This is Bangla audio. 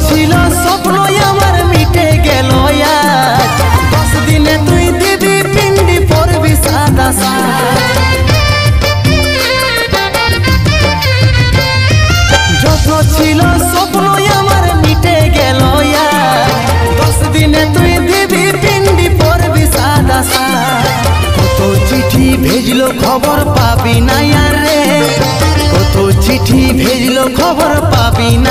ছিল স্বপ্ন আমার মিটে গেল আজ 10 দিনে তুই দিবি পিন্ডি পরবি সাদা সাজ যত ছিল স্বপ্ন আমার মিটে গেল আজ 10 দিনে তুই দিবি পিন্ডি পরবি সাদা সাজ কত চিঠি ভেজলো খবর পাবি না রে কত চিঠি ভেজলো খবর পাবি না